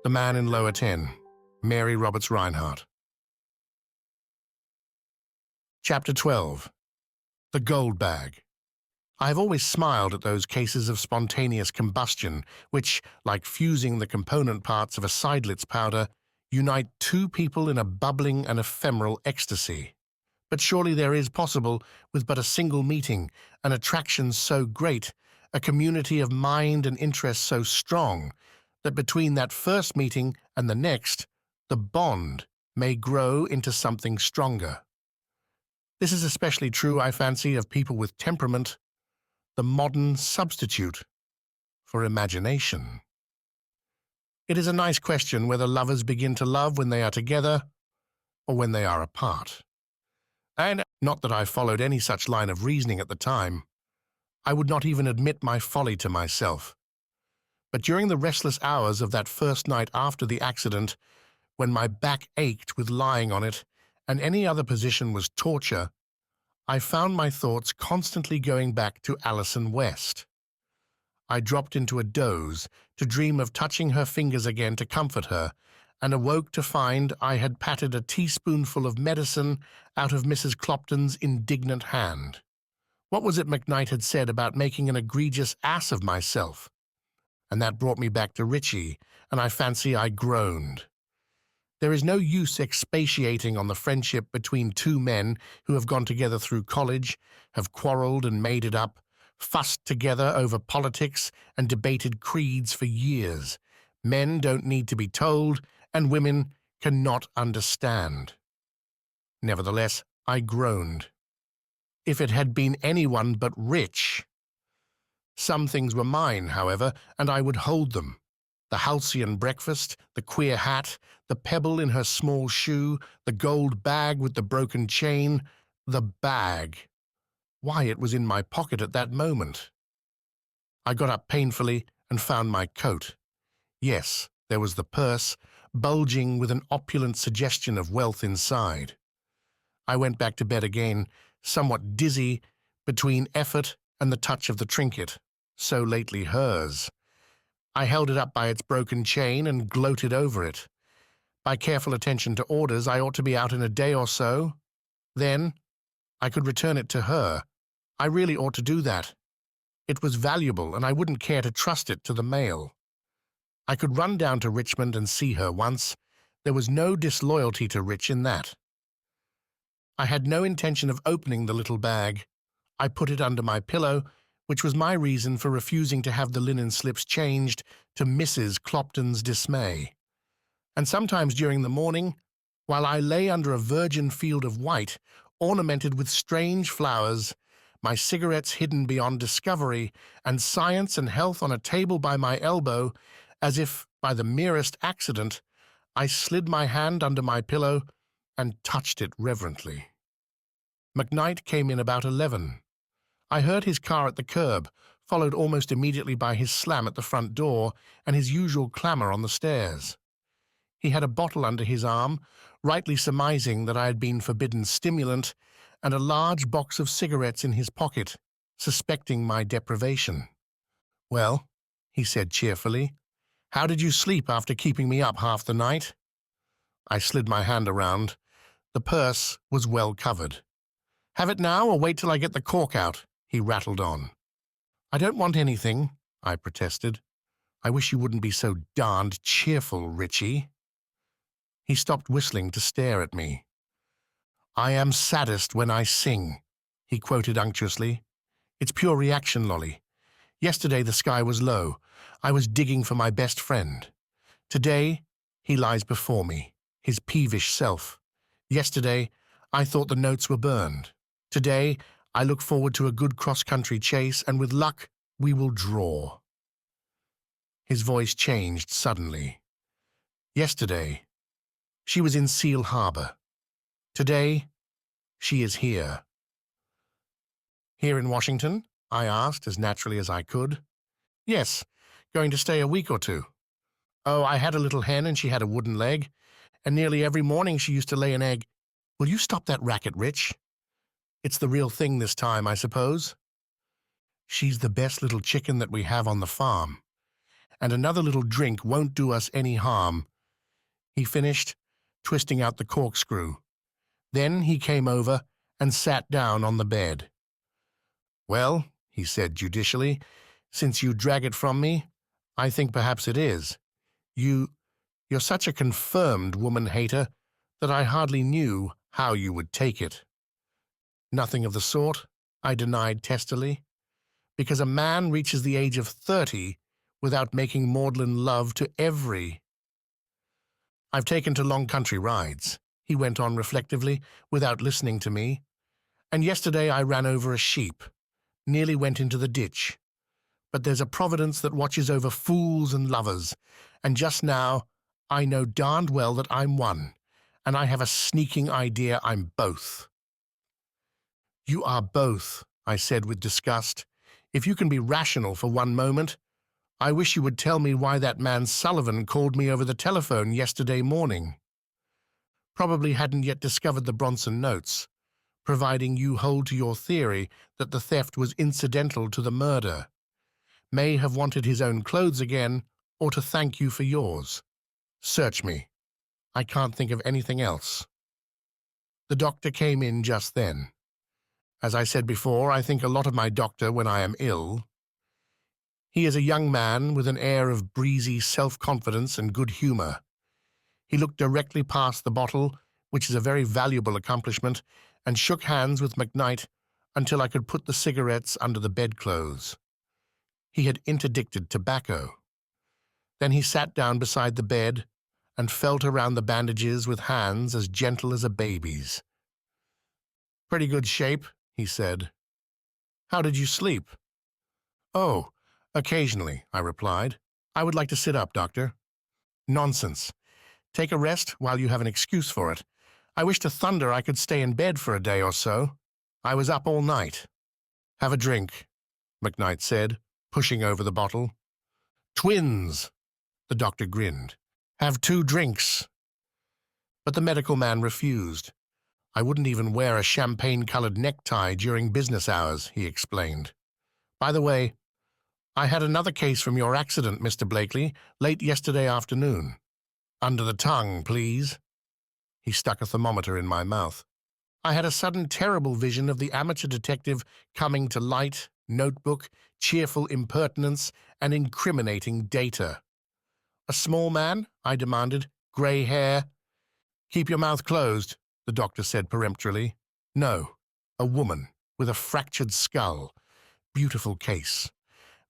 The Man in Lower 10, Mary Roberts Rinehart. Chapter 12. The Gold Bag. I have always smiled at those cases of spontaneous combustion which, like fusing the component parts of a seidlitz powder, unite two people in a bubbling and ephemeral ecstasy. But surely there is possible, with but a single meeting, an attraction so great, a community of mind and interest so strong, that between that first meeting and the next, the bond may grow into something stronger. This is especially true, I fancy, of people with temperament, the modern substitute for imagination. It is a nice question whether lovers begin to love when they are together or when they are apart. And not that I followed any such line of reasoning at the time. I would not even admit my folly to myself. But during the restless hours of that first night after the accident, when my back ached with lying on it, and any other position was torture, I found my thoughts constantly going back to Alison West. I dropped into a doze to dream of touching her fingers again to comfort her, and awoke to find I had patted a teaspoonful of medicine out of Mrs. Clopton's indignant hand. What was it McKnight had said about making an egregious ass of myself? And that brought me back to Richie, and I fancy I groaned. There is no use expatiating on the friendship between two men who have gone together through college, have quarreled and made it up, fussed together over politics and debated creeds for years. Men don't need to be told, and women cannot understand. Nevertheless, I groaned. If it had been anyone but Rich. Some things were mine, however, and I would hold them. The halcyon breakfast, the queer hat, the pebble in her small shoe, the gold bag with the broken chain, the bag. Why, it was in my pocket at that moment. I got up painfully and found my coat. Yes, there was the purse, bulging with an opulent suggestion of wealth inside. I went back to bed again, somewhat dizzy, between effort and the touch of the trinket, so lately hers. I held it up by its broken chain and gloated over it. By careful attention to orders, I ought to be out in a day or so. Then I could return it to her. I really ought to do that. It was valuable, and I wouldn't care to trust it to the mail. I could run down to Richmond and see her once. There was no disloyalty to Rich in that. I had no intention of opening the little bag. I put it under my pillow, which was my reason for refusing to have the linen slips changed, to Mrs. Clopton's dismay. And sometimes during the morning, while I lay under a virgin field of white, ornamented with strange flowers, my cigarettes hidden beyond discovery, and science and health on a table by my elbow, as if by the merest accident, I slid my hand under my pillow and touched it reverently. McKnight came in about 11. I heard his car at the curb, followed almost immediately by his slam at the front door and his usual clamor on the stairs. He had a bottle under his arm, rightly surmising that I had been forbidden stimulant, and a large box of cigarettes in his pocket, suspecting my deprivation. "Well," he said cheerfully, "how did you sleep after keeping me up half the night?" I slid my hand around. The purse was well covered. "Have it now, or wait till I get the cork out?" he rattled on. "I don't want anything," I protested. "I wish you wouldn't be so darned cheerful, Richie." He stopped whistling to stare at me. "I am saddest when I sing," he quoted unctuously. "It's pure reaction, Lolly. Yesterday the sky was low. I was digging for my best friend. Today he lies before me, his peevish self. Yesterday I thought the notes were burned. Today I look forward to a good cross-country chase, and with luck we will draw." His voice changed suddenly. Yesterday she was in Seal Harbor. Today she is here. "Here in Washington?" I asked, as naturally as I could. "Yes, going to stay a week or two." "Oh, I had a little hen and she had a wooden leg, and nearly every morning she used to lay an egg." "Will you stop that racket, Rich? It's the real thing this time, I suppose?" "She's the best little chicken that we have on the farm. and another little drink won't do us any harm," he finished, twisting out the corkscrew. Then he came over and sat down on the bed. "Well," he said judicially, "since you drag it from me, I think perhaps it is. You're such a confirmed woman-hater that I hardly knew how you would take it." "Nothing of the sort," I denied testily, "because a man reaches the age of 30 without making maudlin love to every—" "I've taken to long country rides," he went on reflectively, without listening to me, "and yesterday I ran over a sheep, nearly went into the ditch. But there's a providence that watches over fools and lovers, and just now I know darned well that I'm one, and I have a sneaking idea I'm both." "You are both," I said with disgust. "If you can be rational for one moment, I wish you would tell me why that man Sullivan called me over the telephone yesterday morning. Probably hadn't yet discovered the Bronson notes, providing you hold to your theory that the theft was incidental to the murder. May have wanted his own clothes again, or to thank you for yours. Search me. I can't think of anything else." The doctor came in just then. As I said before, I think a lot of my doctor when I am ill. He is a young man with an air of breezy self-confidence and good humor. He looked directly past the bottle, which is a very valuable accomplishment, and shook hands with McKnight until I could put the cigarettes under the bedclothes. He had interdicted tobacco. Then he sat down beside the bed and felt around the bandages with hands as gentle as a baby's. "Pretty good shape," he said. "How did you sleep?" "Oh, occasionally," I replied. "I would like to sit up, doctor." "Nonsense. Take a rest while you have an excuse for it. I wish to thunder I could stay in bed for a day or so. I was up all night." "Have a drink," McKnight said, pushing over the bottle. "Twins," the doctor grinned. "Have 2 drinks." But the medical man refused. "I wouldn't even wear a champagne-colored necktie during business hours," he explained. "By the way, I had another case from your accident, Mr. Blakely, late yesterday afternoon. Under the tongue, please." He stuck a thermometer in my mouth. "I had a sudden terrible vision of the amateur detective coming to light, notebook, cheerful impertinence, and incriminating data." "A small man?" I demanded. "Gray hair?" "Keep your mouth closed," the doctor said peremptorily. "No, a woman with a fractured skull. Beautiful case.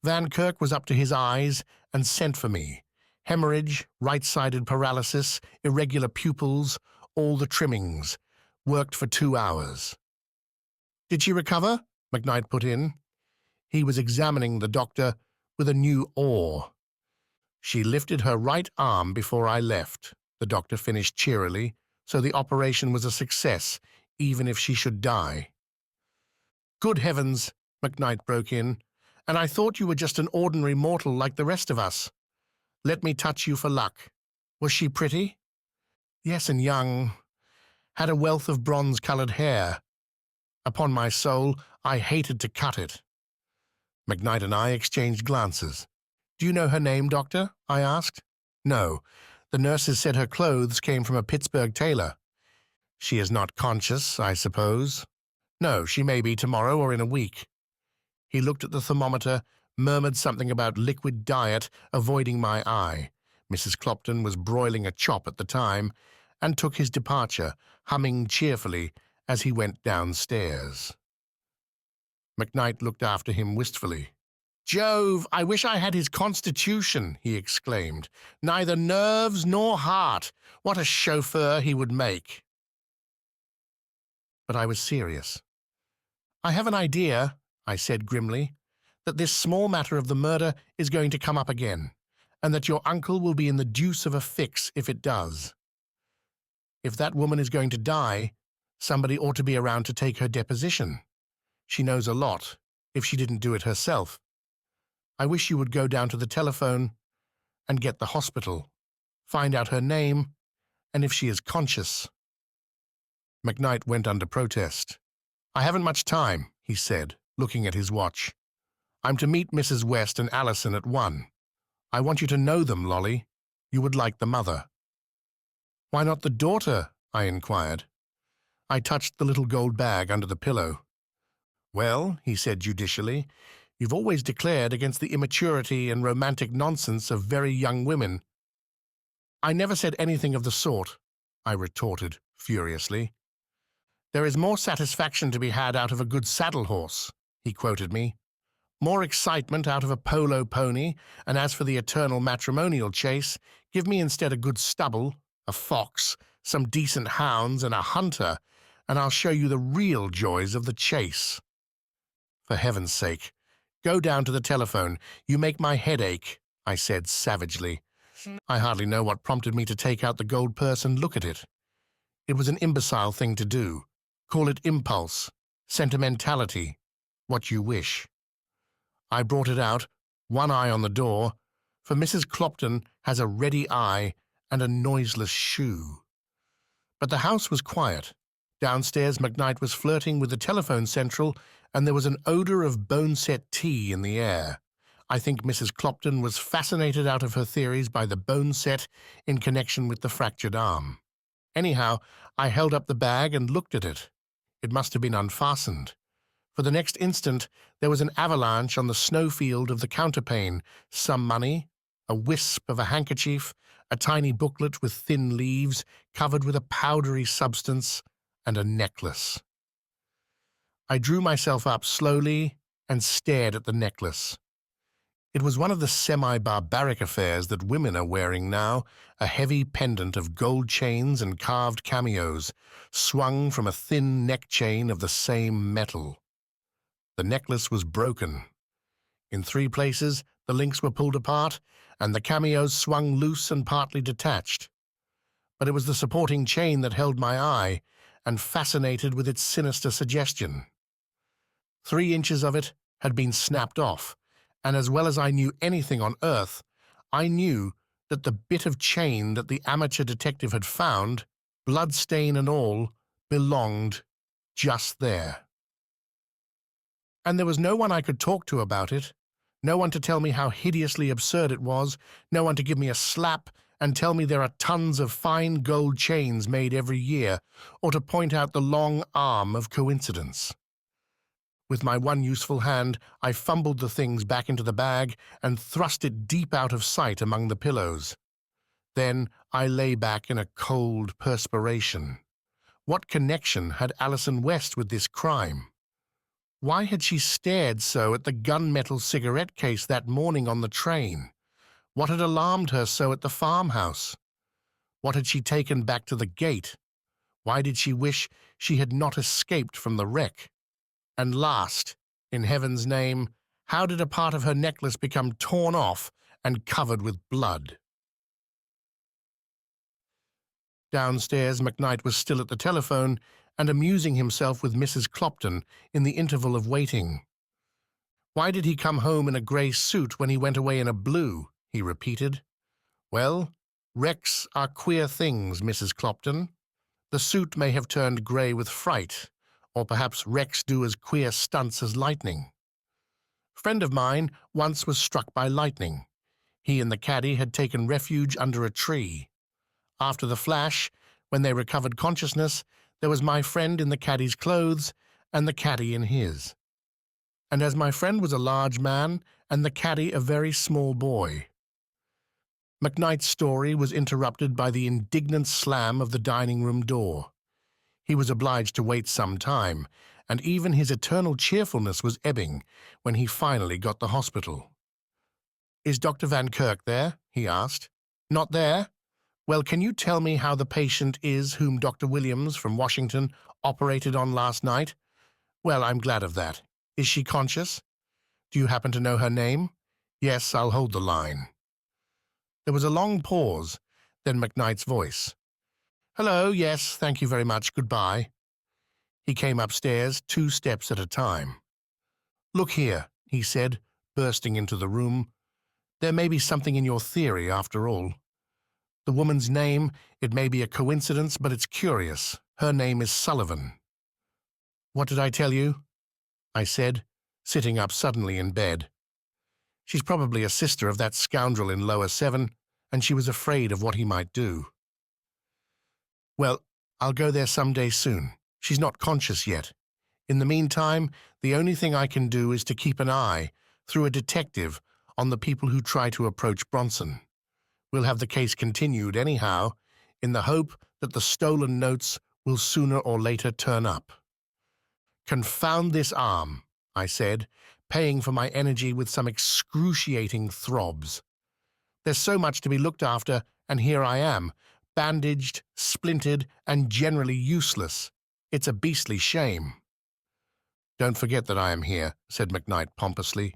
Van Kirk was up to his eyes and sent for me. Hemorrhage, right-sided paralysis, irregular pupils, all the trimmings. Worked for 2 hours." "Did she recover?" McKnight put in. He was examining the doctor with a new awe. "She lifted her right arm before I left," the doctor finished cheerily, "so the operation was a success, even if she should die." "Good heavens," McKnight broke in, "and I thought you were just an ordinary mortal like the rest of us. Let me touch you for luck. Was she pretty?" "Yes, and young. Had a wealth of bronze-colored hair. Upon my soul, I hated to cut it." McKnight and I exchanged glances. "Do you know her name, doctor?" I asked. "No. The nurses said her clothes came from a Pittsburgh tailor." "She is not conscious, I suppose?" "No, she may be tomorrow or in a week." He looked at the thermometer, murmured something about liquid diet, avoiding my eye. Mrs. Clopton was broiling a chop at the time, and took his departure, humming cheerfully as he went downstairs. McKnight looked after him wistfully. "Jove, I wish I had his constitution," he exclaimed. "Neither nerves nor heart. What a chauffeur he would make." But I was serious. "I have an idea," I said grimly, "that this small matter of the murder is going to come up again, and that your uncle will be in the deuce of a fix if it does. If that woman is going to die, somebody ought to be around to take her deposition. She knows a lot, if she didn't do it herself. I wish you would go down to the telephone and get the hospital, find out her name, and if she is conscious." McKnight went under protest. "I haven't much time," he said, looking at his watch. "I'm to meet Mrs. West and Allison at 1. I want you to know them, Lolly. You would like the mother." "Why not the daughter?" I inquired. I touched the little gold bag under the pillow. "Well," he said judicially, "you've always declared against the immaturity and romantic nonsense of very young women." "I never said anything of the sort," I retorted furiously. "There is more satisfaction to be had out of a good saddle horse," he quoted me. "More excitement out of a polo pony, and as for the eternal matrimonial chase, give me instead a good stubble, a fox, some decent hounds, and a hunter, and I'll show you the real joys of the chase." "For heaven's sake, go down to the telephone. You make my head ache," I said savagely. I hardly know what prompted me to take out the gold purse and look at it. It was an imbecile thing to do. Call it impulse, sentimentality, what you wish. I brought it out, one eye on the door, for Mrs. Clopton has a ready eye and a noiseless shoe. But the house was quiet. Downstairs McKnight was flirting with the telephone central, and there was an odor of bone-set tea in the air. I think Mrs. Clopton was fascinated out of her theories by the bone set in connection with the fractured arm. Anyhow, I held up the bag and looked at it. It must have been unfastened. For the next instant, there was an avalanche on the snowfield of the counterpane, some money, a wisp of a handkerchief, a tiny booklet with thin leaves covered with a powdery substance, and a necklace. I drew myself up slowly and stared at the necklace. It was one of the semi-barbaric affairs that women are wearing now, a heavy pendant of gold chains and carved cameos, swung from a thin neck chain of the same metal. The necklace was broken. In 3 places, the links were pulled apart, and the cameos swung loose and partly detached. But it was the supporting chain that held my eye, and fascinated with its sinister suggestion. 3 inches of it had been snapped off, and as well as I knew anything on earth, I knew that the bit of chain that the amateur detective had found, bloodstain and all, belonged just there. And there was no one I could talk to about it, no one to tell me how hideously absurd it was, no one to give me a slap and tell me there are tons of fine gold chains made every year, or to point out the long arm of coincidence. With my one useful hand, I fumbled the things back into the bag and thrust it deep out of sight among the pillows. Then I lay back in a cold perspiration. What connection had Alison West with this crime? Why had she stared so at the gunmetal cigarette case that morning on the train? What had alarmed her so at the farmhouse? What had she taken back to the gate? Why did she wish she had not escaped from the wreck? And last, in heaven's name, how did a part of her necklace become torn off and covered with blood? Downstairs, McKnight was still at the telephone and amusing himself with Mrs. Clopton in the interval of waiting. "Why did he come home in a grey suit when he went away in a blue?" he repeated. "Well, wrecks are queer things, Mrs. Clopton. The suit may have turned grey with fright, or perhaps wrecks do as queer stunts as lightning. A friend of mine once was struck by lightning. He and the caddy had taken refuge under a tree. After the flash, when they recovered consciousness, there was my friend in the caddy's clothes and the caddy in his. And as my friend was a large man and the caddy a very small boy." McKnight's story was interrupted by the indignant slam of the dining-room door. He was obliged to wait some time, and even his eternal cheerfulness was ebbing when he finally got the hospital. "Is Dr. Van Kirk there?" he asked. "Not there? Well, can you tell me how the patient is whom Dr. Williams from Washington operated on last night? Well, I'm glad of that. Is she conscious? Do you happen to know her name? Yes, I'll hold the line." There was a long pause, then McKnight's voice. "Hello, yes, thank you very much, goodbye." He came upstairs 2 steps at a time. "Look here," he said, bursting into the room. "There may be something in your theory, after all. The woman's name, it may be a coincidence, but it's curious. Her name is Sullivan." "What did I tell you?" I said, sitting up suddenly in bed. She's probably a sister of that scoundrel in lower 7, and she was afraid of what he might do. Well, I'll go there someday soon. She's not conscious yet. In the meantime, the only thing I can do is to keep an eye, through a detective, on the people who try to approach Bronson. We'll have the case continued anyhow, in the hope that the stolen notes will sooner or later turn up. Confound this arm, I said, paying for my energy with some excruciating throbs. There's so much to be looked after, and here I am, bandaged, splintered, and generally useless. It's a beastly shame. Don't forget that I am here, said McKnight pompously.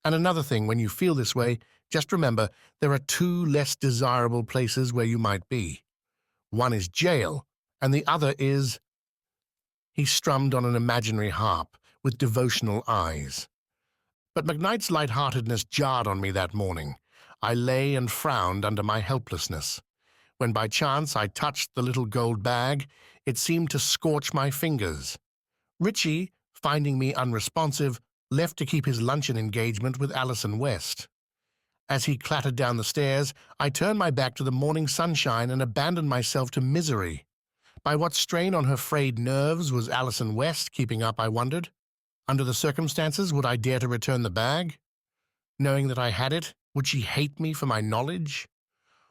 And another thing, when you feel this way, just remember there are 2 less desirable places where you might be. One is jail, and the other is... He strummed on an imaginary harp with devotional eyes. But McKnight's light-heartedness jarred on me that morning. I lay and frowned under my helplessness. When by chance I touched the little gold bag, it seemed to scorch my fingers. Richie, finding me unresponsive, left to keep his luncheon engagement with Alison West. As he clattered down the stairs, I turned my back to the morning sunshine and abandoned myself to misery. By what strain on her frayed nerves was Alison West keeping up, I wondered? Under the circumstances, would I dare to return the bag? Knowing that I had it, would she hate me for my knowledge?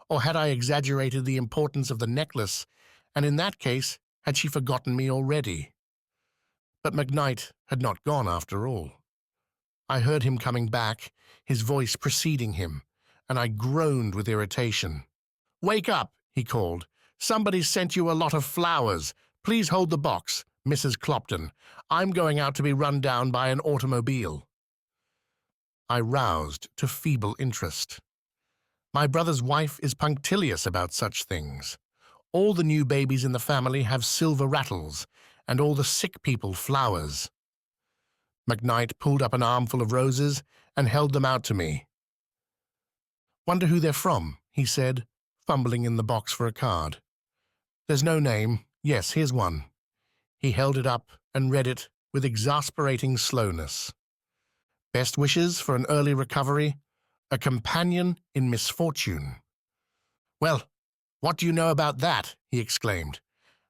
Or had I exaggerated the importance of the necklace, and in that case, had she forgotten me already? But McKnight had not gone after all. I heard him coming back, his voice preceding him, and I groaned with irritation. "Wake up," he called. "Somebody sent you a lot of flowers. Please hold the box, Mrs. Clopton. I'm going out to be run down by an automobile." I roused to feeble interest. My brother's wife is punctilious about such things. All the new babies in the family have silver rattles, and all the sick people flowers. McKnight pulled up an armful of roses and held them out to me. "Wonder who they're from," he said, fumbling in the box for a card. "There's no name. Yes, here's one." He held it up and read it with exasperating slowness. "Best wishes for an early recovery. A companion in misfortune." "Well, what do you know about that?" he exclaimed.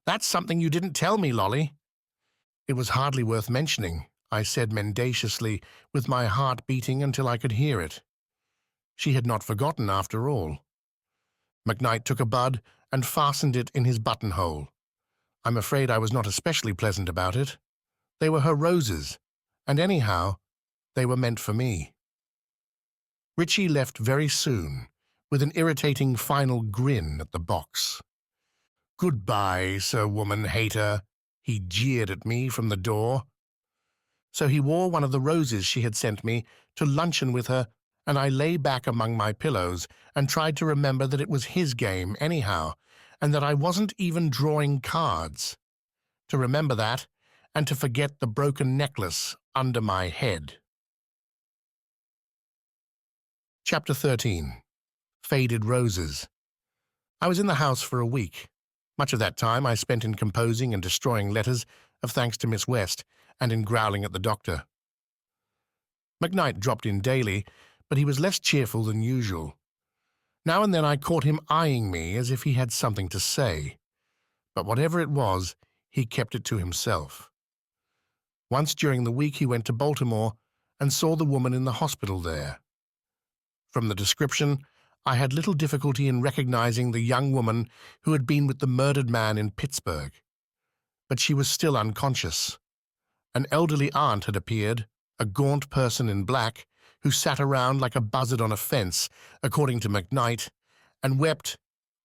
"That's something you didn't tell me, Lolly." "It was hardly worth mentioning," I said mendaciously, with my heart beating until I could hear it. She had not forgotten after all. McKnight took a bud and fastened it in his buttonhole. I'm afraid I was not especially pleasant about it. They were her roses, and anyhow, they were meant for me. Richie left very soon, with an irritating final grin at the box. "Goodbye, Sir Woman-Hater," he jeered at me from the door. So he wore one of the roses she had sent me to luncheon with her, and I lay back among my pillows and tried to remember that it was his game anyhow, and that I wasn't even drawing cards. To remember that, and to forget the broken necklace under my head. Chapter 13. Faded Roses. I was in the house for a week. Much of that time I spent in composing and destroying letters of thanks to Miss West, and in growling at the doctor. McKnight dropped in daily, but he was less cheerful than usual. Now and then I caught him eyeing me as if he had something to say, but whatever it was, he kept it to himself. Once during the week he went to Baltimore and saw the woman in the hospital there. From the description, I had little difficulty in recognizing the young woman who had been with the murdered man in Pittsburgh. But she was still unconscious. An elderly aunt had appeared, a gaunt person in black, who sat around like a buzzard on a fence, according to McKnight, and wept,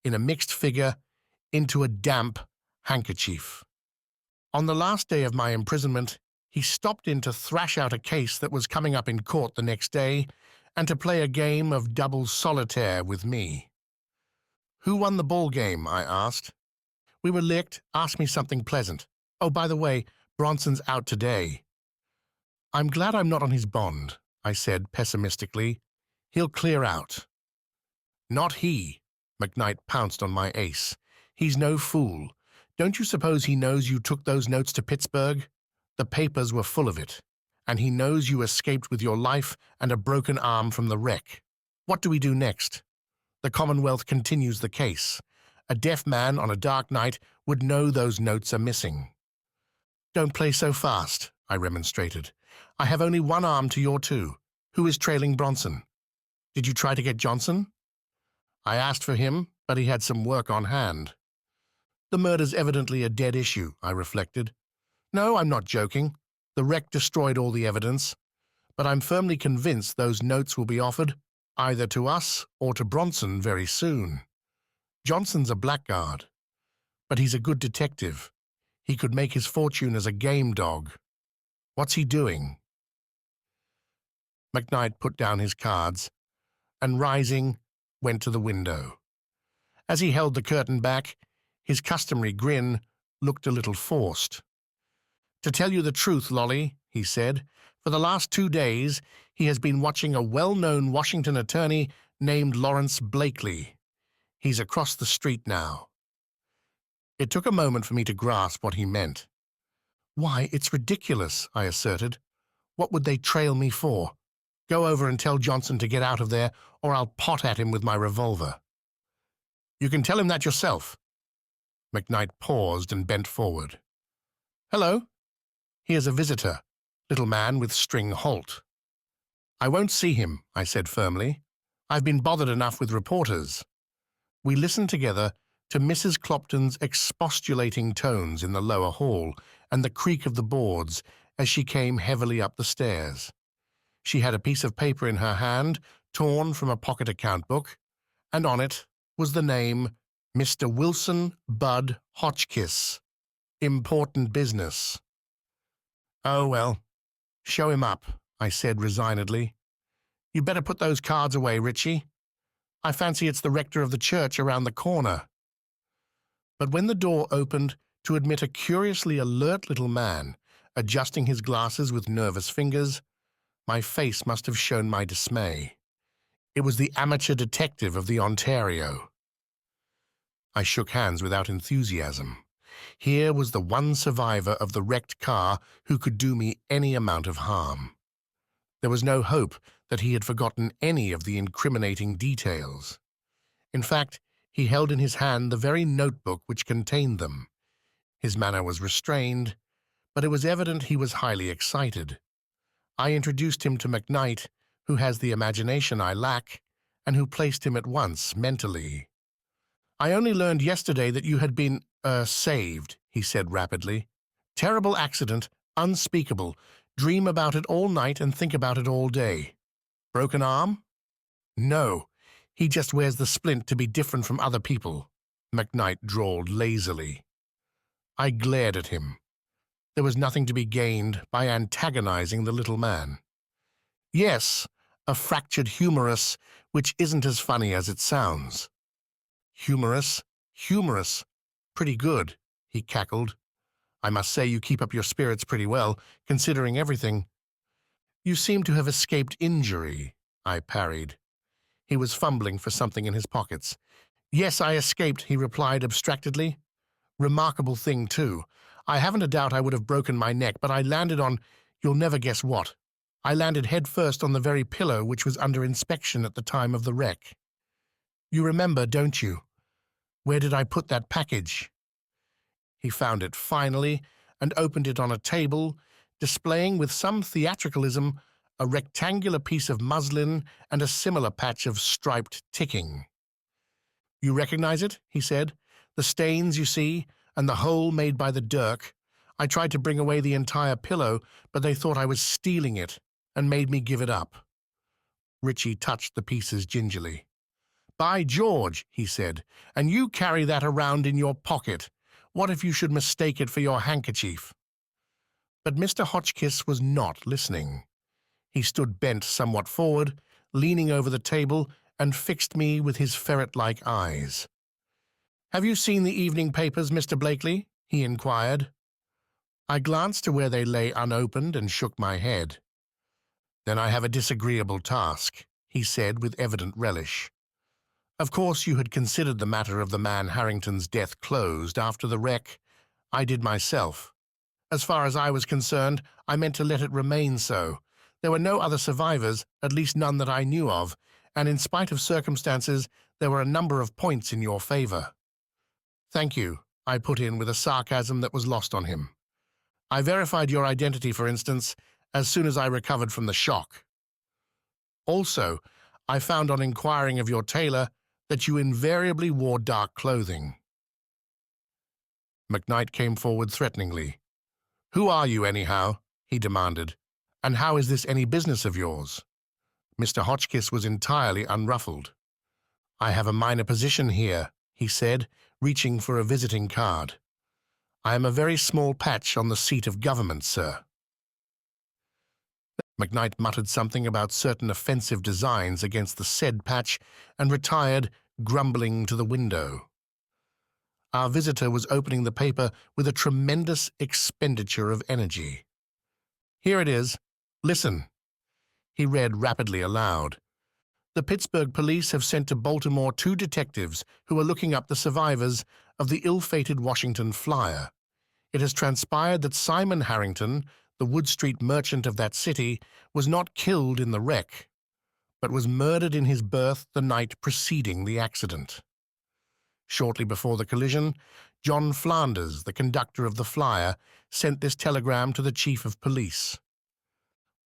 in a mixed figure, into a damp handkerchief. On the last day of my imprisonment, he stopped in to thrash out a case that was coming up in court the next day, and to play a game of double solitaire with me. "Who won the ball game?" I asked. "We were licked. Ask me something pleasant. Oh, by the way, Bronson's out today." "I'm glad I'm not on his bond," I said pessimistically. "He'll clear out." "Not he," McKnight pounced on my ace. "He's no fool. Don't you suppose he knows you took those notes to Pittsburgh? The papers were full of it. and he knows you escaped with your life and a broken arm from the wreck. What do we do next? The Commonwealth continues the case. A deaf man on a dark night would know those notes are missing. Don't play so fast, I remonstrated. I have only one arm to your two. Who is trailing Bronson? Did you try to get Johnson? I asked for him, but he had some work on hand. The murder's evidently a dead issue, I reflected. No, I'm not joking. The wreck destroyed all the evidence, but I'm firmly convinced those notes will be offered either to us or to Bronson very soon. Johnson's a blackguard, but he's a good detective. He could make his fortune as a game dog. What's he doing? McKnight put down his cards and, rising, went to the window. As he held the curtain back, his customary grin looked a little forced. To tell you the truth, Lolly, he said, for the last 2 days he has been watching a well-known Washington attorney named Lawrence Blakely. He's across the street now. It took a moment for me to grasp what he meant. Why, it's ridiculous, I asserted. What would they trail me for? Go over and tell Johnson to get out of there, or I'll pot at him with my revolver. You can tell him that yourself. McKnight paused and bent forward. Hello. Here's a visitor, little man with string halt. I won't see him, I said firmly. I've been bothered enough with reporters. We listened together to Mrs. Clopton's expostulating tones in the lower hall and the creak of the boards as she came heavily up the stairs. She had a piece of paper in her hand, torn from a pocket account book, and on it was the name Mr. Wilson Budd Hotchkiss. Important business. Oh, well, show him up, I said resignedly. You better put those cards away, Richie. I fancy it's the rector of the church around the corner. But when the door opened to admit a curiously alert little man, adjusting his glasses with nervous fingers, my face must have shown my dismay. It was the amateur detective of the Ontario. I shook hands without enthusiasm. Here was the one survivor of the wrecked car who could do me any amount of harm. There was no hope that he had forgotten any of the incriminating details. In fact, he held in his hand the very notebook which contained them. His manner was restrained, but it was evident he was highly excited. I introduced him to McKnight, who has the imagination I lack, and who placed him at once mentally. I only learned yesterday that you had been, saved, he said rapidly. Terrible accident, unspeakable. Dream about it all night and think about it all day. Broken arm? No, he just wears the splint to be different from other people, McKnight drawled lazily. I glared at him. There was nothing to be gained by antagonizing the little man. Yes, a fractured humerus, which isn't as funny as it sounds. Humorous, humorous. Pretty good, he cackled. I must say you keep up your spirits pretty well, considering everything. You seem to have escaped injury, I parried. He was fumbling for something in his pockets. Yes, I escaped, he replied abstractedly. Remarkable thing, too. I haven't a doubt I would have broken my neck, but I landed on, you'll never guess what. I landed head first on the very pillow which was under inspection at the time of the wreck. You remember, don't you? Where did I put that package? He found it finally and opened it on a table, displaying with some theatricalism a rectangular piece of muslin and a similar patch of striped ticking. You recognize it? He said. The stains, you see, and the hole made by the dirk. I tried to bring away the entire pillow, but they thought I was stealing it and made me give it up. Richie touched the pieces gingerly. By George, he said, and you carry that around in your pocket. What if you should mistake it for your handkerchief? But Mr. Hotchkiss was not listening. He stood bent somewhat forward, leaning over the table, and fixed me with his ferret-like eyes. Have you seen the evening papers, Mr. Blakely? He inquired. I glanced to where they lay unopened and shook my head. Then I have a disagreeable task, he said with evident relish. Of course you had considered the matter of the man Harrington's death closed after the wreck. I did myself. As far as I was concerned, I meant to let it remain so. There were no other survivors, at least none that I knew of, and in spite of circumstances, there were a number of points in your favor. Thank you, I put in with a sarcasm that was lost on him. I verified your identity, for instance, as soon as I recovered from the shock. Also, I found on inquiring of your tailor that you invariably wore dark clothing. McKnight came forward threateningly. Who are you, anyhow? He demanded. And how is this any business of yours? Mr. Hotchkiss was entirely unruffled. I have a minor position here, he said, reaching for a visiting card. I am a very small patch on the seat of government, sir. McKnight muttered something about certain offensive designs against the said patch and retired, grumbling, to the window. Our visitor was opening the paper with a tremendous expenditure of energy. Here it is. Listen. He read rapidly aloud. The Pittsburgh police have sent to Baltimore 2 detectives who are looking up the survivors of the ill-fated Washington flyer. It has transpired that Simon Harrington, the Wood Street merchant of that city, was not killed in the wreck, but was murdered in his berth the night preceding the accident. Shortly before the collision, John Flanders, the conductor of the flyer, sent this telegram to the chief of police.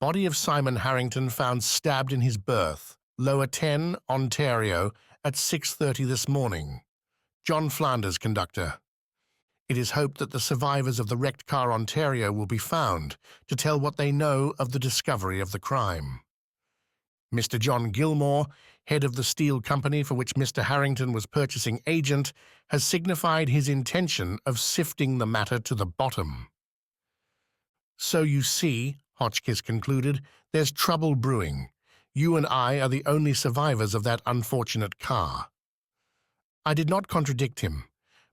Body of Simon Harrington found stabbed in his berth, Lower 10, Ontario, at 6:30 this morning. John Flanders, conductor. It is hoped that the survivors of the wrecked car Ontario will be found to tell what they know of the discovery of the crime. Mr. John Gilmore, head of the steel company for which Mr. Harrington was purchasing agent, has signified his intention of sifting the matter to the bottom. So you see, Hotchkiss concluded, there's trouble brewing. You and I are the only survivors of that unfortunate car. I did not contradict him,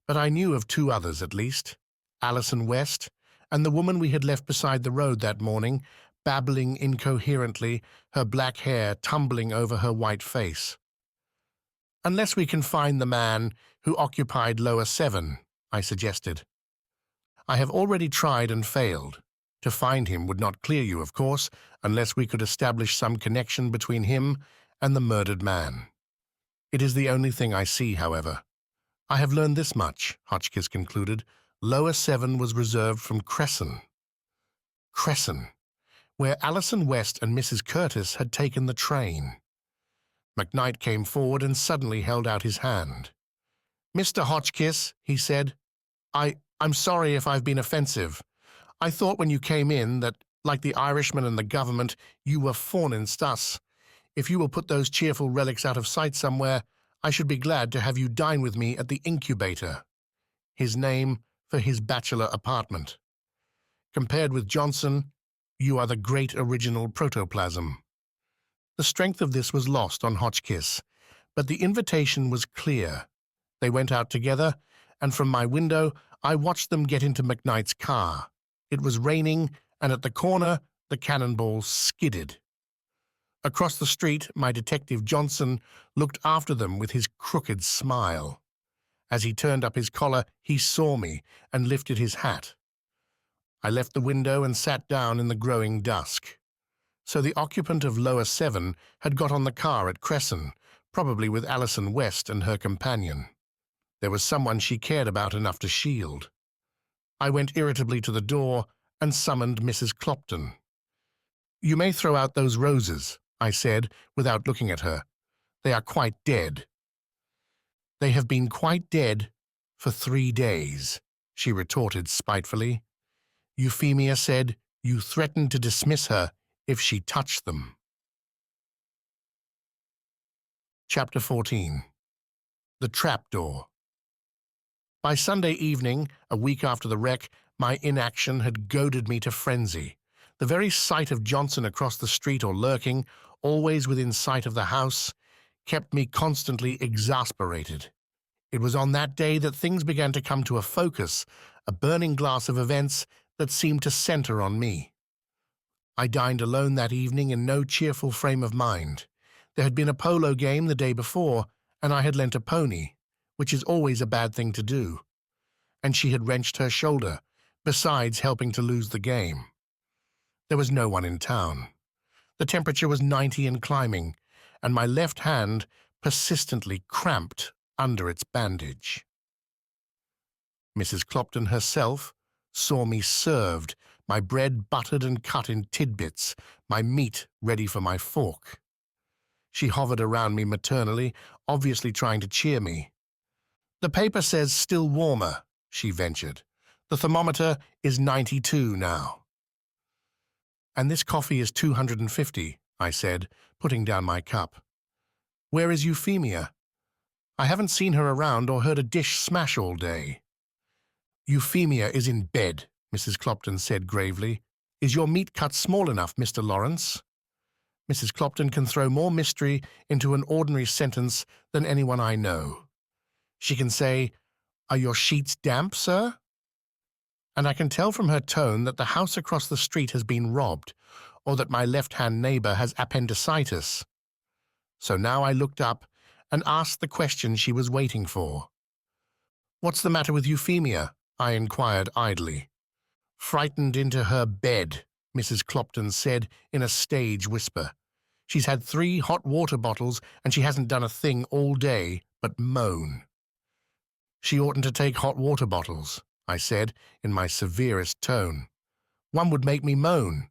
but I knew of 2 others at least, Alison West and the woman we had left beside the road that morning, babbling incoherently, her black hair tumbling over her white face. Unless we can find the man who occupied Lower 7, I suggested. I have already tried and failed. To find him would not clear you, of course, unless we could establish some connection between him and the murdered man. It is the only thing I see, however. I have learned this much, Hotchkiss concluded. Lower 7 was reserved from Cresson. Cresson, where Alison West and Mrs. Curtis had taken the train. McKnight came forward and suddenly held out his hand. Mr. Hotchkiss, he said, I'm sorry if I've been offensive. I thought when you came in that, like the Irishman and the government, you were forninst us. If you will put those cheerful relics out of sight somewhere, I should be glad to have you dine with me at the Incubator. His name for his bachelor apartment. Compared with Johnson, you are the great original protoplasm. The strength of this was lost on Hotchkiss, but the invitation was clear. They went out together, and from my window I watched them get into McKnight's car. It was raining, and at the corner the cannonball skidded. Across the street, my detective Johnson looked after them with his crooked smile. As he turned up his collar, he saw me and lifted his hat. I left the window and sat down in the growing dusk. So the occupant of Lower 7 had got on the car at Cresson, probably with Alison West and her companion. There was someone she cared about enough to shield. I went irritably to the door and summoned Mrs. Clopton. You may throw out those roses, I said, without looking at her. They are quite dead. They have been quite dead for 3 days, she retorted spitefully. Euphemia said you threatened to dismiss her if she touched them. Chapter 14. The Trapdoor. By Sunday evening, a week after the wreck, my inaction had goaded me to frenzy. The very sight of Johnson across the street or lurking, always within sight of the house, kept me constantly exasperated. It was on that day that things began to come to a focus, a burning glass of events that seemed to center on me. I dined alone that evening in no cheerful frame of mind. There had been a polo game the day before, and I had lent a pony, which is always a bad thing to do. And she had wrenched her shoulder, besides helping to lose the game. There was no one in town. The temperature was 90 and climbing, and my left hand persistently cramped under its bandage. Mrs. Clopton herself saw me served, my bread buttered and cut in tidbits, my meat ready for my fork. She hovered around me maternally, obviously trying to cheer me. "The paper says still warmer," she ventured. "The thermometer is 92 now." "And this coffee is 250, I said, putting down my cup. "Where is Euphemia? I haven't seen her around or heard a dish smash all day." "Euphemia is in bed," Mrs. Clopton said gravely. "Is your meat cut small enough, Mr. Lawrence?" Mrs. Clopton can throw more mystery into an ordinary sentence than anyone I know. She can say, "Are your sheets damp, sir?" And I can tell from her tone that the house across the street has been robbed, or that my left-hand neighbor has appendicitis. So now I looked up and asked the question she was waiting for. "What's the matter with Euphemia?" I inquired idly. "Frightened into her bed," Mrs. Clopton said in a stage whisper. "She's had 3 hot water bottles and she hasn't done a thing all day but moan." "She oughtn't to take hot water bottles," I said in my severest tone. "One would make me moan.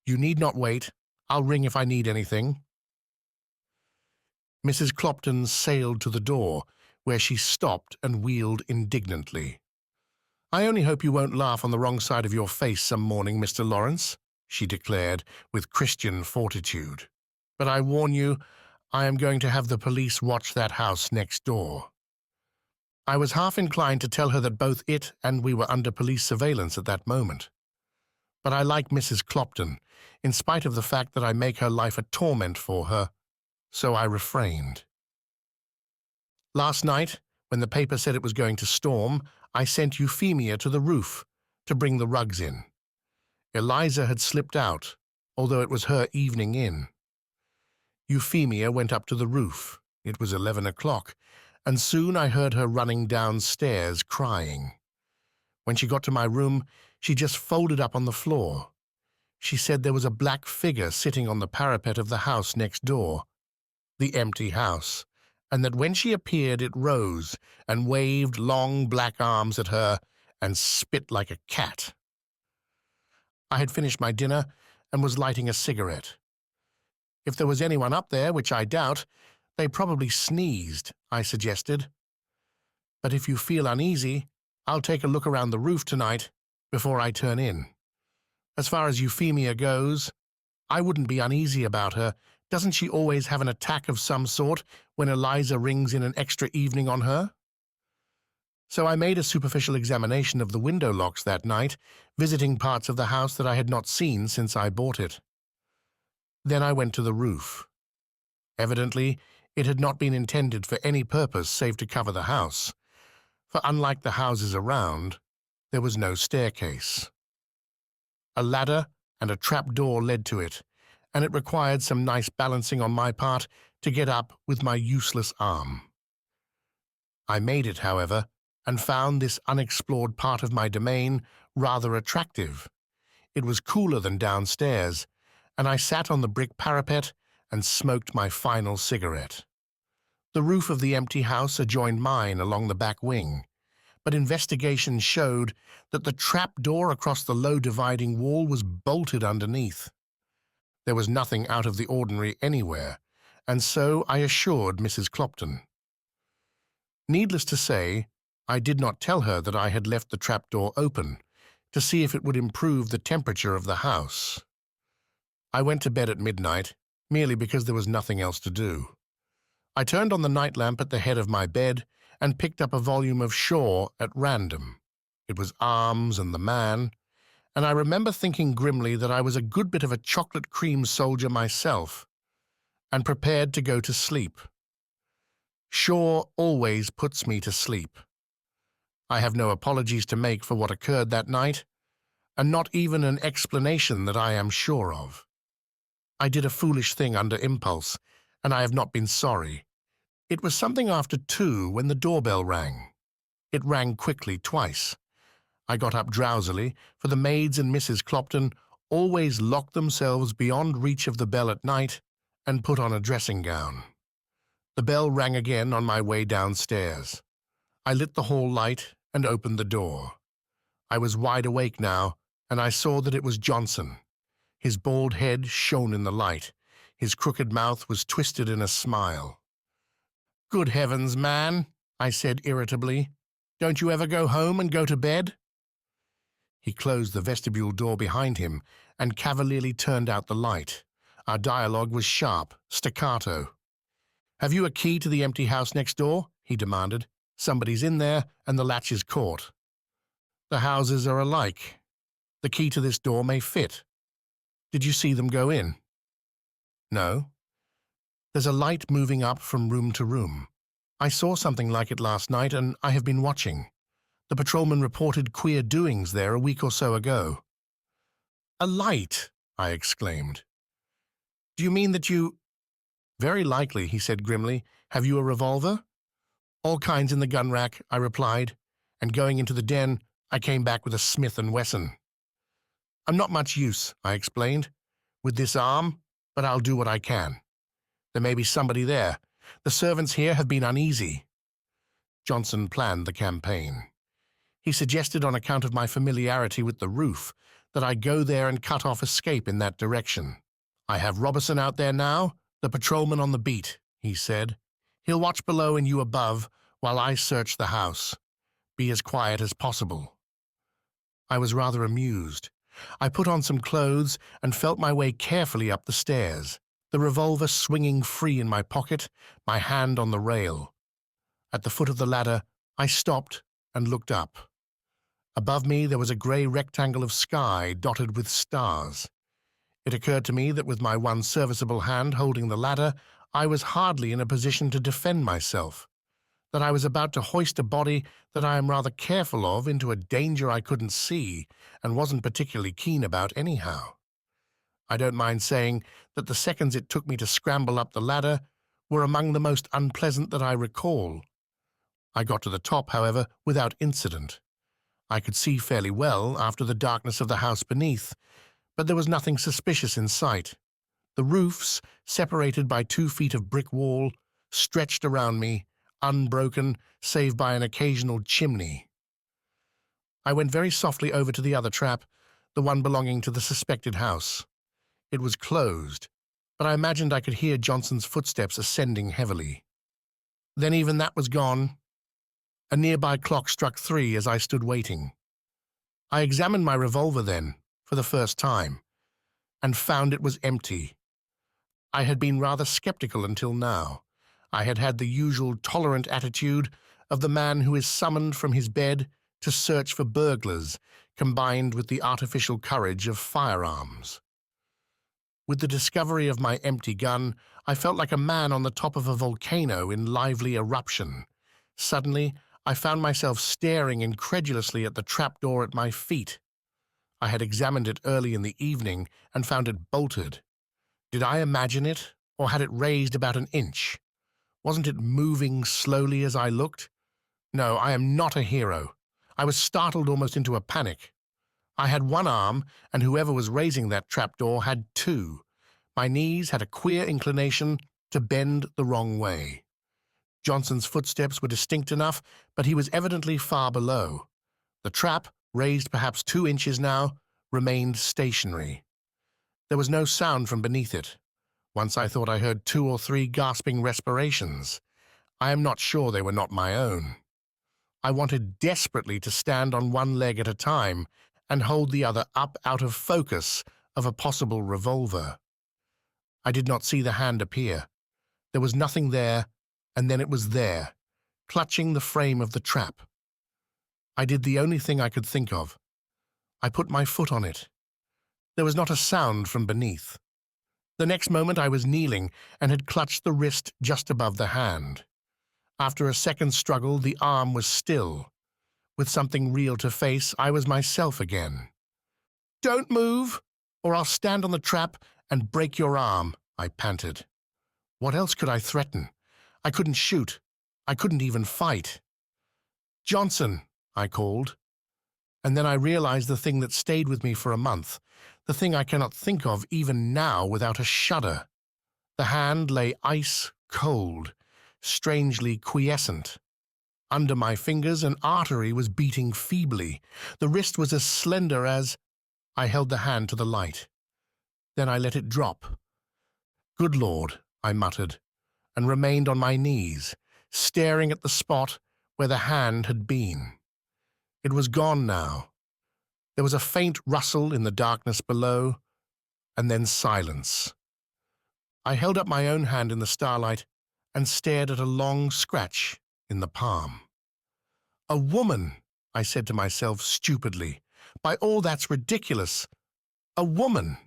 You need not wait. I'll ring if I need anything." Mrs. Clopton sailed to the door, where she stopped and wheeled indignantly. "I only hope you won't laugh on the wrong side of your face some morning, Mr. Lawrence," she declared with Christian fortitude. "But I warn you, I am going to have the police watch that house next door." I was half inclined to tell her that both it and we were under police surveillance at that moment. But I like Mrs. Clopton, in spite of the fact that I make her life a torment for her, so I refrained. Last night, when the paper said it was going to storm, I sent Euphemia to the roof to bring the rugs in. Eliza had slipped out, although it was her evening in. Euphemia went up to the roof. It was 11 o'clock, and soon I heard her running downstairs crying. When she got to my room, she just folded up on the floor. She said there was a black figure sitting on the parapet of the house next door, the empty house, and that when she appeared it rose and waved long black arms at her and spit like a cat. I had finished my dinner and was lighting a cigarette. "If there was anyone up there, which I doubt, they probably sneezed," I suggested. "But if you feel uneasy, I'll take a look around the roof tonight before I turn in. As far as Euphemia goes, I wouldn't be uneasy about her. Doesn't she always have an attack of some sort when Eliza rings in an extra evening on her?" So I made a superficial examination of the window locks that night, visiting parts of the house that I had not seen since I bought it. Then I went to the roof. Evidently, it had not been intended for any purpose save to cover the house, for unlike the houses around, there was no staircase. A ladder and a trap-door led to it, and it required some nice balancing on my part to get up with my useless arm. I made it, however, and found this unexplored part of my domain rather attractive. It was cooler than downstairs, and I sat on the brick parapet and smoked my final cigarette. The roof of the empty house adjoined mine along the back wing, but investigation showed that the trap-door across the low dividing wall was bolted underneath. There was nothing out of the ordinary anywhere, and so I assured Mrs. Clopton. Needless to say, I did not tell her that I had left the trapdoor open to see if it would improve the temperature of the house. I went to bed at midnight, merely because there was nothing else to do. I turned on the night lamp at the head of my bed and picked up a volume of Shaw at random. It was Arms and the Man, and I remember thinking grimly that I was a good bit of a chocolate cream soldier myself, and prepared to go to sleep. Shaw always puts me to sleep. I have no apologies to make for what occurred that night, and not even an explanation that I am sure of. I did a foolish thing under impulse, and I have not been sorry. It was something after 2 when the doorbell rang. It rang quickly twice. I got up drowsily, for the maids and Mrs. Clopton always locked themselves beyond reach of the bell at night, and put on a dressing gown. The bell rang again on my way downstairs. I lit the hall light and opened the door. I was wide awake now, and I saw that it was Johnson. His bald head shone in the light. His crooked mouth was twisted in a smile. "Good heavens, man," I said irritably. "Don't you ever go home and go to bed?" He closed the vestibule door behind him and cavalierly turned out the light. Our dialogue was sharp, staccato. "Have you a key to the empty house next door?" he demanded. "Somebody's in there and the latch is caught. The houses are alike. The key to this door may fit. Did you see them go in?" "No." "There's a light moving up from room to room. I saw something like it last night and I have been watching. The patrolman reported queer doings there a week or so ago." "A light!" I exclaimed. "Do you mean that you—" "Very likely," he said grimly. "Have you a revolver?" "All kinds in the gun rack," I replied, and going into the den, I came back with a Smith & Wesson. "I'm not much use," I explained, "with this arm, but I'll do what I can. There may be somebody there. The servants here have been uneasy." Johnson planned the campaign. He suggested, on account of my familiarity with the roof, that I go there and cut off escape in that direction. "I have Robertson out there now, the patrolman on the beat," he said. "He'll watch below and you above while I search the house. Be as quiet as possible." I was rather amused. I put on some clothes and felt my way carefully up the stairs, the revolver swinging free in my pocket, my hand on the rail. At the foot of the ladder, I stopped and looked up. Above me there was a grey rectangle of sky dotted with stars. It occurred to me that with my one serviceable hand holding the ladder, I was hardly in a position to defend myself, that I was about to hoist a body that I am rather careful of into a danger I couldn't see and wasn't particularly keen about anyhow. I don't mind saying that the seconds it took me to scramble up the ladder were among the most unpleasant that I recall. I got to the top, however, without incident. I could see fairly well after the darkness of the house beneath, but there was nothing suspicious in sight. The roofs, separated by 2 feet of brick wall, stretched around me, unbroken save by an occasional chimney. I went very softly over to the other trap, the one belonging to the suspected house. It was closed, but I imagined I could hear Johnson's footsteps ascending heavily. Then even that was gone. A nearby clock struck 3 as I stood waiting. I examined my revolver then, for the first time, and found it was empty. I had been rather skeptical until now. I had had the usual tolerant attitude of the man who is summoned from his bed to search for burglars, combined with the artificial courage of firearms. With the discovery of my empty gun, I felt like a man on the top of a volcano in lively eruption. Suddenly, I found myself staring incredulously at the trapdoor at my feet. I had examined it early in the evening and found it bolted. Did I imagine it, or had it raised about an inch? Wasn't it moving slowly as I looked? No, I am not a hero. I was startled almost into a panic. I had one arm, and whoever was raising that trapdoor had 2. My knees had a queer inclination to bend the wrong way. Johnson's footsteps were distinct enough, but he was evidently far below. The trap, raised perhaps 2 inches now, remained stationary. There was no sound from beneath it. Once I thought I heard 2 or 3 gasping respirations. I am not sure they were not my own. I wanted desperately to stand on one leg at a time and hold the other up out of focus of a possible revolver. I did not see the hand appear. There was nothing there, and then it was there, clutching the frame of the trap. I did the only thing I could think of. I put my foot on it. There was not a sound from beneath. The next moment I was kneeling and had clutched the wrist just above the hand. After a second's struggle, the arm was still. With something real to face, I was myself again. "Don't move, or I'll stand on the trap and break your arm," I panted. What else could I threaten? I couldn't shoot. I couldn't even fight. "Johnson," I called. And then I realized the thing that stayed with me for a month, the thing I cannot think of even now without a shudder. The hand lay ice cold, strangely quiescent. Under my fingers, an artery was beating feebly. The wrist was as slender as— I held the hand to the light. Then I let it drop. "Good Lord," I muttered, and remained on my knees, staring at the spot where the hand had been. It was gone now. There was a faint rustle in the darkness below, and then silence. I held up my own hand in the starlight and stared at a long scratch in the palm. "A woman," I said to myself stupidly. "By all that's ridiculous. A woman."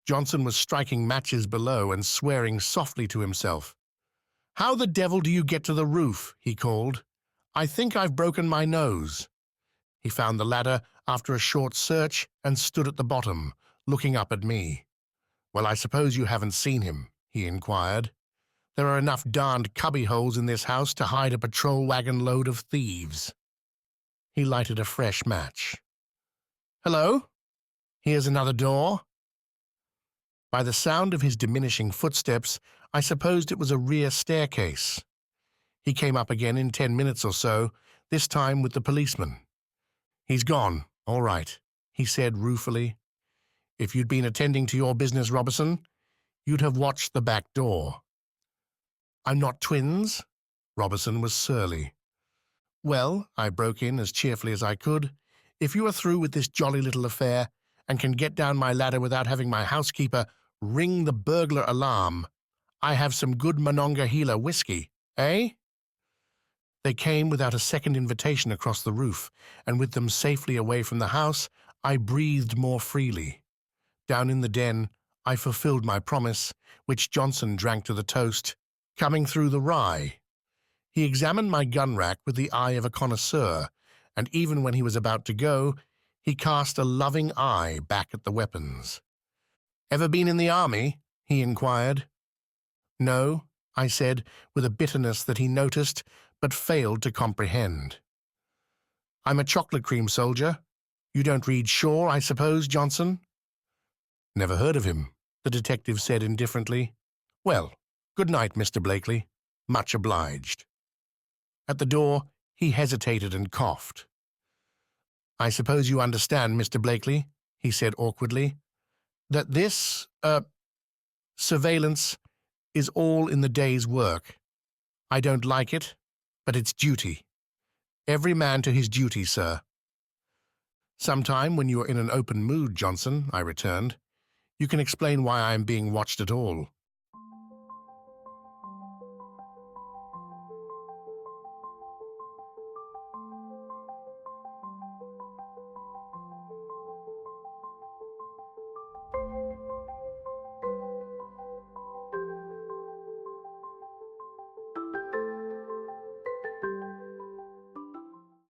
Johnson was striking matches below and swearing softly to himself. "How the devil do you get to the roof?" he called. "I think I've broken my nose." He found the ladder after a short search and stood at the bottom, looking up at me. "Well, I suppose you haven't seen him," he inquired. "There are enough darned cubbyholes in this house to hide a patrol wagon load of thieves." He lighted a fresh match. "Hello? Here's another door." By the sound of his diminishing footsteps, I supposed it was a rear staircase. He came up again in 10 minutes or so, this time with the policeman. "He's gone, all right," he said ruefully. "If you'd been attending to your business, Robertson, you'd have watched the back door." "I'm not twins?" Robertson was surly. "Well," I broke in as cheerfully as I could, "if you are through with this jolly little affair and can get down my ladder without having my housekeeper ring the burglar alarm, I have some good Monongahela whiskey, eh?" They came without a second invitation across the roof, and with them safely away from the house, I breathed more freely. Down in the den, I fulfilled my promise, which Johnson drank to the toast, coming through the rye. He examined my gun rack with the eye of a connoisseur, and even when he was about to go, he cast a loving eye back at the weapons. "Ever been in the army?" he inquired. "No," I said, with a bitterness that he noticed, but failed to comprehend. "I'm a chocolate cream soldier. You don't read Shaw, I suppose, Johnson?" "Never heard of him," the detective said indifferently. "Well, good night, Mr. Blakely. Much obliged." At the door, he hesitated and coughed. "I suppose you understand, Mr. Blakely," he said awkwardly, "that this, surveillance is all in the day's work. I don't like it, but it's duty. Every man to his duty, sir." "Sometime when you are in an open mood, Johnson," I returned, "you can explain why I am being watched at all."